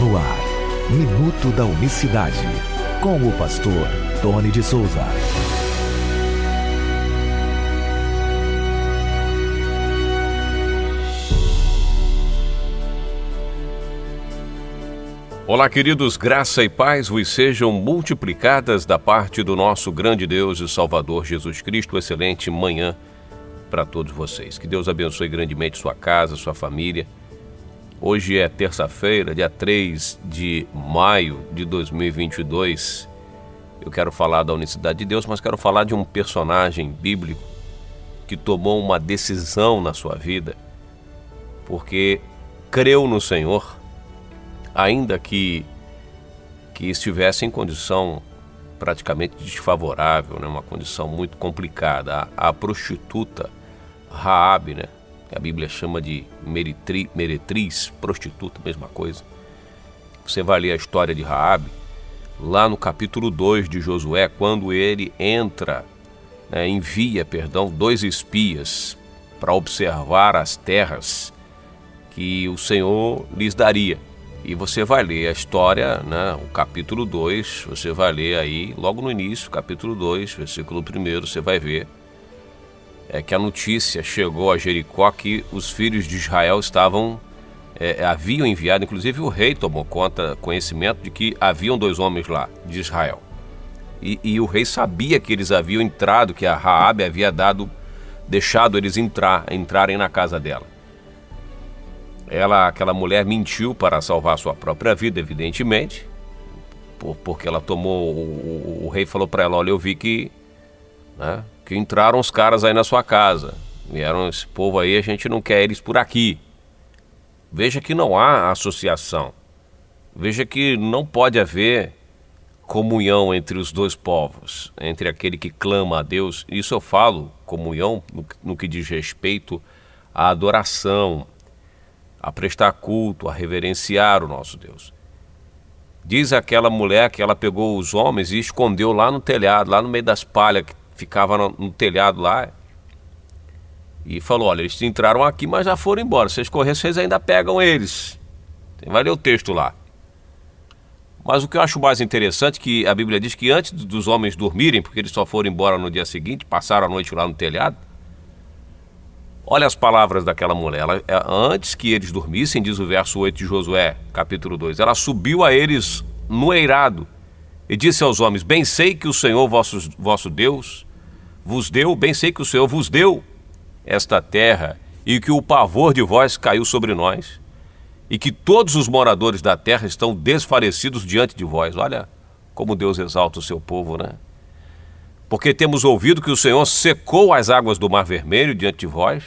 No ar, Minuto da Unicidade, com o pastor Tony de Souza. Olá, queridos, graça e paz vos sejam multiplicadas da parte do nosso grande Deus e Salvador Jesus Cristo. Excelente manhã para todos vocês. Que Deus abençoe grandemente sua casa, sua família. Hoje é terça-feira, dia 3 de maio de 2022. Eu quero falar da unicidade de Deus, mas quero falar de um personagem bíblico que tomou uma decisão na sua vida, porque creu no Senhor, ainda que estivesse em condição praticamente desfavorável, né? Uma condição muito complicada. A prostituta Raabe, né? A Bíblia chama de meretriz, prostituta, mesma coisa. Você vai ler a história de Raabe lá no capítulo 2 de Josué, quando ele envia 2 espias para observar as terras que o Senhor lhes daria. E você vai ler a história, né, o capítulo 2, você vai ler aí, logo no início, capítulo 2, versículo 1, você vai ver que a notícia chegou a Jericó que os filhos de Israel haviam enviado, inclusive o rei tomou conhecimento de que haviam 2 homens lá, de Israel. E o rei sabia que eles haviam entrado, que a Raabe havia deixado eles entrarem na casa dela. Aquela mulher mentiu para salvar sua própria vida, evidentemente, porque ela tomou, o rei falou para ela, olha, eu vi que entraram os caras aí na sua casa, vieram esse povo aí, a gente não quer eles por aqui. Veja que não há associação, veja que não pode haver comunhão entre os 2 povos, entre aquele que clama a Deus. Isso eu falo, comunhão, no que diz respeito à adoração, a prestar culto, a reverenciar o nosso Deus. Diz aquela mulher que ela pegou os homens e escondeu lá no telhado, lá no meio das palhas que ficava no telhado lá, e falou, olha, eles entraram aqui, mas já foram embora, se vocês correrem, vocês ainda pegam eles. Vai ler o texto lá. Mas o que eu acho mais interessante é que a Bíblia diz que antes dos homens dormirem, porque eles só foram embora no dia seguinte, passaram a noite lá no telhado, olha as palavras daquela mulher. Antes que eles dormissem, diz o verso 8 de Josué, capítulo 2, ela subiu a eles no eirado e disse aos homens, bem sei que o Senhor vosso Deus vos deu, bem sei que o Senhor vos deu esta terra e que o pavor de vós caiu sobre nós e que todos os moradores da terra estão desfalecidos diante de vós. Olha como Deus exalta o seu povo, né? Porque temos ouvido que o Senhor secou as águas do Mar Vermelho diante de vós,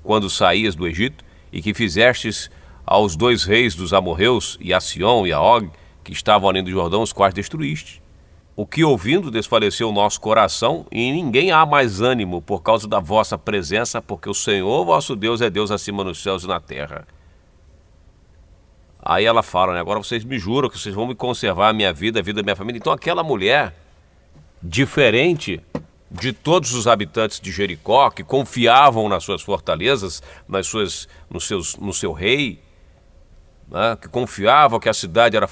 quando saías do Egito, e que fizestes aos 2 reis dos amorreus, e a Sion e a Og, que estavam além do Jordão, os quais destruíste. O que ouvindo desfaleceu o nosso coração, e em ninguém há mais ânimo por causa da vossa presença, porque o Senhor vosso Deus é Deus acima nos céus e na terra. Aí ela fala, né? Agora vocês me juram que vocês vão me conservar a minha vida, a vida da minha família. Então aquela mulher, diferente de todos os habitantes de Jericó, que confiavam nas suas fortalezas, no seu rei, né, que confiavam que a cidade era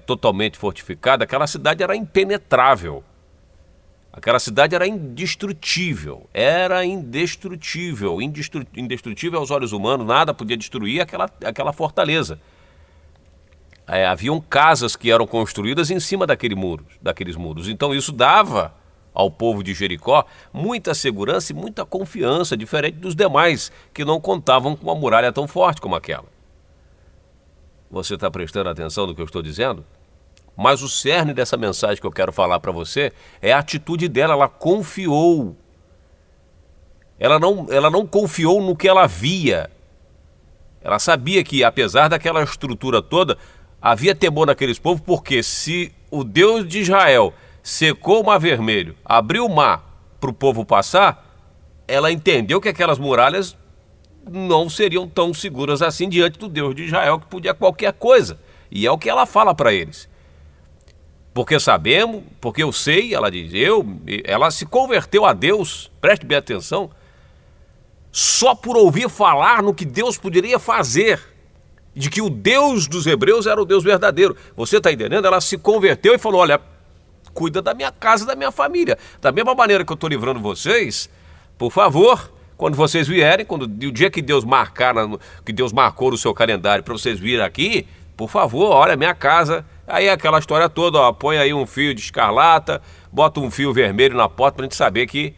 totalmente fortificada, aquela cidade era impenetrável, aquela cidade era indestrutível, indestrutível aos olhos humanos, nada podia destruir aquela fortaleza. Haviam casas que eram construídas em cima daqueles muros, então isso dava ao povo de Jericó muita segurança e muita confiança, diferente dos demais que não contavam com uma muralha tão forte como aquela. Você está prestando atenção no que eu estou dizendo? Mas o cerne dessa mensagem que eu quero falar para você é a atitude dela. Ela confiou. Ela não confiou no que ela via. Ela sabia que, apesar daquela estrutura toda, havia temor naqueles povos, porque se o Deus de Israel secou o Mar Vermelho, abriu o mar para o povo passar, ela entendeu que aquelas muralhas não seriam tão seguras assim diante do Deus de Israel, que podia qualquer coisa. E é o que ela fala para eles. Porque sabemos, porque eu sei, ela diz, ela se converteu a Deus, preste bem atenção, só por ouvir falar no que Deus poderia fazer. de que o Deus dos hebreus era o Deus verdadeiro. Você está entendendo? Ela se converteu e falou, olha, cuida da minha casa, da minha família. Da mesma maneira que eu estou livrando vocês, por favor, quando vocês vierem, o dia que Deus marcou no seu calendário para vocês virem aqui, por favor, olha, minha casa. Aí aquela história toda, ó, põe aí um fio de escarlata, bota um fio vermelho na porta para a gente saber que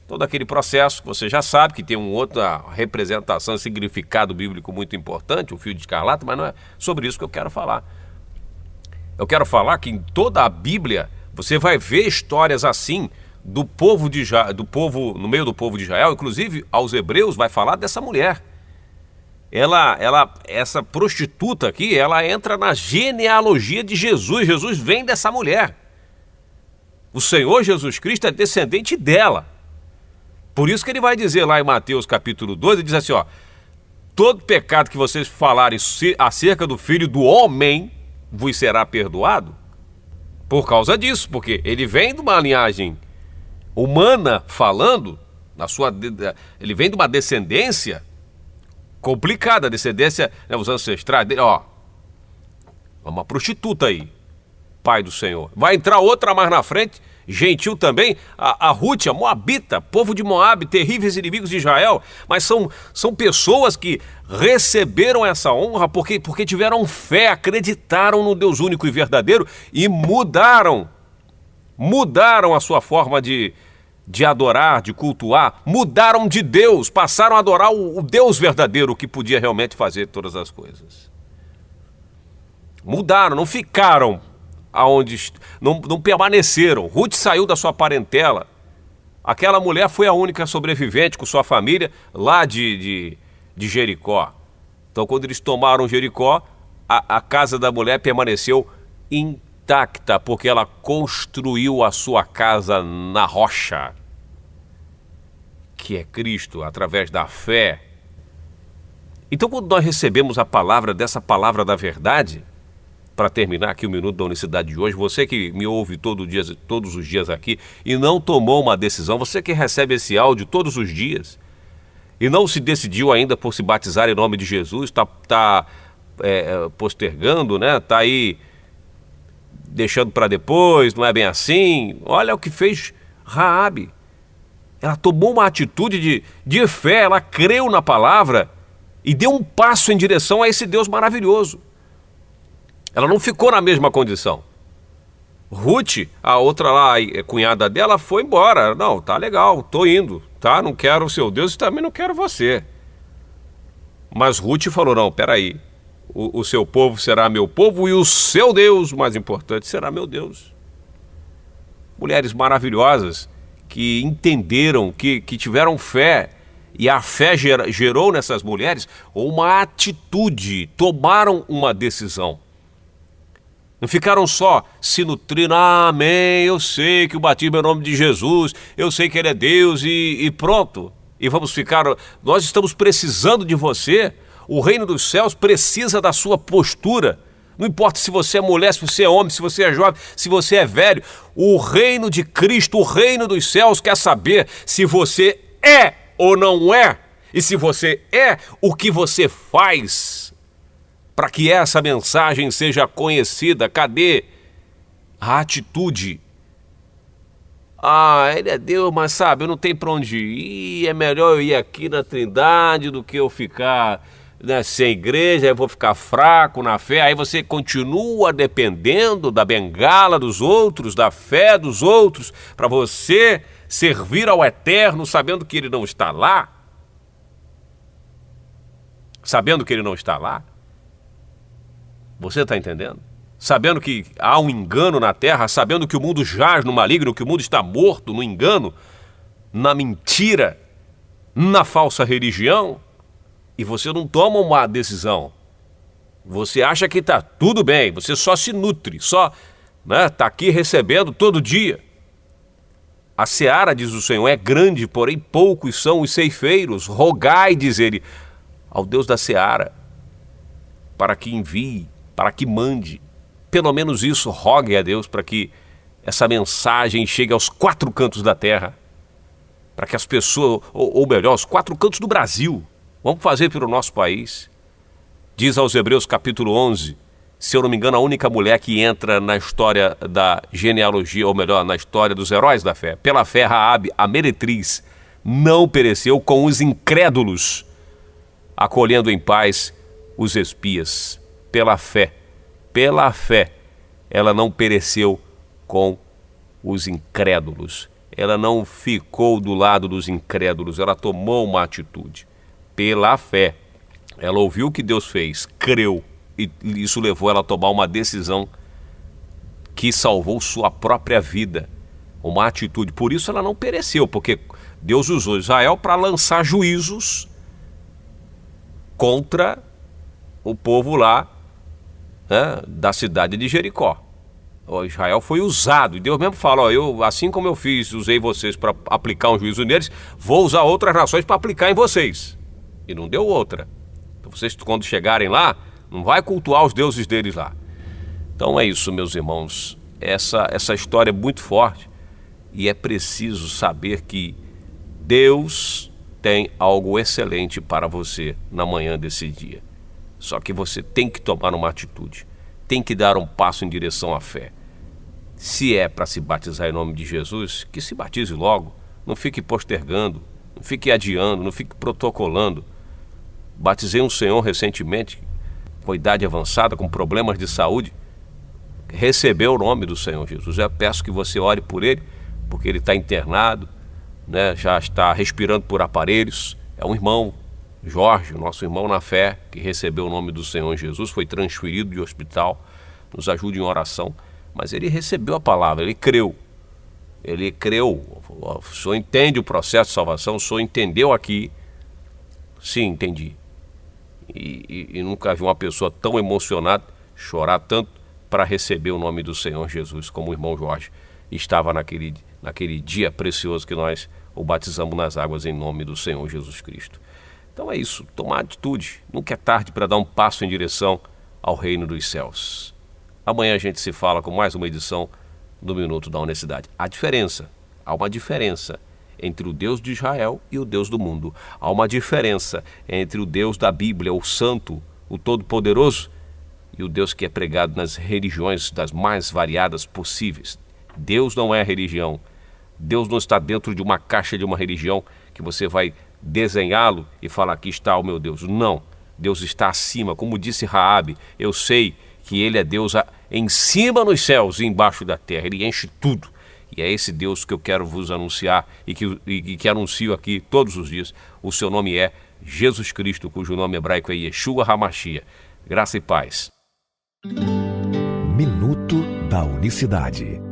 todo aquele processo, você já sabe que tem uma outra representação, significado bíblico muito importante, o fio de escarlata, mas não é sobre isso que eu quero falar. Eu quero falar que em toda a Bíblia você vai ver histórias assim no meio do povo de Israel, inclusive aos hebreus vai falar dessa mulher. Essa prostituta aqui, ela entra na genealogia de Jesus. Jesus vem dessa mulher. O Senhor Jesus Cristo é descendente dela. Por isso que ele vai dizer lá em Mateus capítulo 2, ele diz assim, ó, todo pecado que vocês falarem acerca do Filho do Homem vos será perdoado. Por causa disso, porque ele vem de uma linhagem humana falando, ele vem de uma descendência complicada, a descendência, né, os ancestrais dele, ó, uma prostituta aí, pai do Senhor. Vai entrar outra mais na frente, gentil também, a Ruth, a Moabita, povo de Moabe, terríveis inimigos de Israel, mas são pessoas que receberam essa honra porque tiveram fé, acreditaram no Deus único e verdadeiro e mudaram a sua forma de adorar, de cultuar, mudaram de Deus, passaram a adorar o Deus verdadeiro que podia realmente fazer todas as coisas. Mudaram, não ficaram aonde, não permaneceram. Ruth saiu da sua parentela. Aquela mulher foi a única sobrevivente com sua família lá de Jericó. Então, quando eles tomaram Jericó, a casa da mulher permaneceu intacta, porque ela construiu a sua casa na rocha, que é Cristo, através da fé. Então, quando nós recebemos dessa palavra da verdade, para terminar aqui o Minuto da Unicidade de hoje, você que me ouve todos os dias aqui e não tomou uma decisão, você que recebe esse áudio todos os dias e não se decidiu ainda por se batizar em nome de Jesus, está postergando, né? Está aí deixando para depois, não é bem assim. Olha o que fez Raabe. Ela tomou uma atitude de fé, ela creu na palavra e deu um passo em direção a esse Deus maravilhoso. Ela não ficou na mesma condição. Ruth, a outra lá, a cunhada dela, foi embora. Não, tá legal, tô indo, tá? Não quero o seu Deus e também não quero você. Mas Ruth falou, não, peraí, o seu povo será meu povo e o seu Deus, mais importante, será meu Deus. Mulheres maravilhosas que entenderam, que tiveram fé, e a fé gerou nessas mulheres uma atitude, tomaram uma decisão. Não ficaram só se nutrindo, amém, eu sei que o batismo é o nome de Jesus, eu sei que ele é Deus e pronto. E vamos ficar, nós estamos precisando de você, o reino dos céus precisa da sua postura. Não importa se você é mulher, se você é homem, se você é jovem, se você é velho, o reino de Cristo, o reino dos céus quer saber se você é ou não é. E se você é, o que você faz para que essa mensagem seja conhecida. Cadê a atitude? Ah, ele é Deus, mas sabe, eu não tenho para onde ir, é melhor eu ir aqui na Trindade do que eu ficar, né, sem igreja, eu vou ficar fraco na fé. Aí você continua dependendo da bengala dos outros, da fé dos outros, para você servir ao Eterno, sabendo que ele não está lá. Sabendo que ele não está lá. Você está entendendo? Sabendo que há um engano na terra, sabendo que o mundo jaz no maligno, que o mundo está morto no engano, na mentira, na falsa religião, e você não toma uma decisão. Você acha que está tudo bem, você só se nutre, só está aqui recebendo todo dia. A seara, diz o Senhor, é grande, porém poucos são os ceifeiros. Rogai, diz ele, ao Deus da seara, para que envie, para que mande. Pelo menos isso, rogue a Deus para que essa mensagem chegue aos 4 cantos da terra, para que as pessoas, ou melhor, aos 4 cantos do Brasil. Vamos fazer pelo nosso país. Diz aos Hebreus capítulo 11, se eu não me engano, a única mulher que entra na história da genealogia, ou melhor, na história dos heróis da fé. Pela fé, Raabe, a meretriz, não pereceu com os incrédulos, acolhendo em paz os espias. Pela fé, ela não pereceu com os incrédulos. Ela não ficou do lado dos incrédulos, ela tomou uma atitude. Pela fé, ela ouviu o que Deus fez, creu, e isso levou ela a tomar uma decisão que salvou sua própria vida, uma atitude. Por isso ela não pereceu, porque Deus usou Israel para lançar juízos contra o povo lá, né, da cidade de Jericó. Israel foi usado, e Deus mesmo fala, assim como eu usei vocês para aplicar um juízo neles, vou usar outras nações para aplicar em vocês. E não deu outra. Então vocês, quando chegarem lá, não vai cultuar os deuses deles lá. Então é isso, meus irmãos. Essa história é muito forte e é preciso saber que Deus tem algo excelente para você na manhã desse dia. Só que você tem que tomar uma atitude, tem que dar um passo em direção à fé. Se é para se batizar em nome de Jesus, que se batize logo, não fique postergando, não fique adiando, não fique protocolando. Batizei um senhor recentemente, com idade avançada, com problemas de saúde, recebeu o nome do Senhor Jesus. Eu peço que você ore por ele, porque ele está internado, né, já está respirando por aparelhos. É um irmão, Jorge, nosso irmão na fé, que recebeu o nome do Senhor Jesus, foi transferido de hospital, nos ajude em oração, mas ele recebeu a palavra, ele creu, o senhor entende o processo de salvação, o senhor entendeu aqui? Sim, entendi, e nunca vi uma pessoa tão emocionada, chorar tanto para receber o nome do Senhor Jesus, como o irmão Jorge estava naquele dia precioso que nós o batizamos nas águas em nome do Senhor Jesus Cristo. Então é isso, tomar atitude, nunca é tarde para dar um passo em direção ao reino dos céus. Amanhã a gente se fala com mais uma edição do Minuto da Honestidade. Há uma diferença entre o Deus de Israel e o Deus do mundo. Há uma diferença entre o Deus da Bíblia, o Santo, o Todo-Poderoso, e o Deus que é pregado nas religiões das mais variadas possíveis. Deus não é religião. Deus não está dentro de uma caixa de uma religião que você vai desenhá-lo e falar, aqui está o meu Deus. Não, Deus está acima. Como disse Raabe, eu sei que ele é Deus em cima nos céus e embaixo da terra. Ele enche tudo. E é esse Deus que eu quero vos anunciar e que anuncio aqui todos os dias. O seu nome é Jesus Cristo, cujo nome hebraico é Yeshua HaMashiach. Graça e paz. Minuto da Unicidade.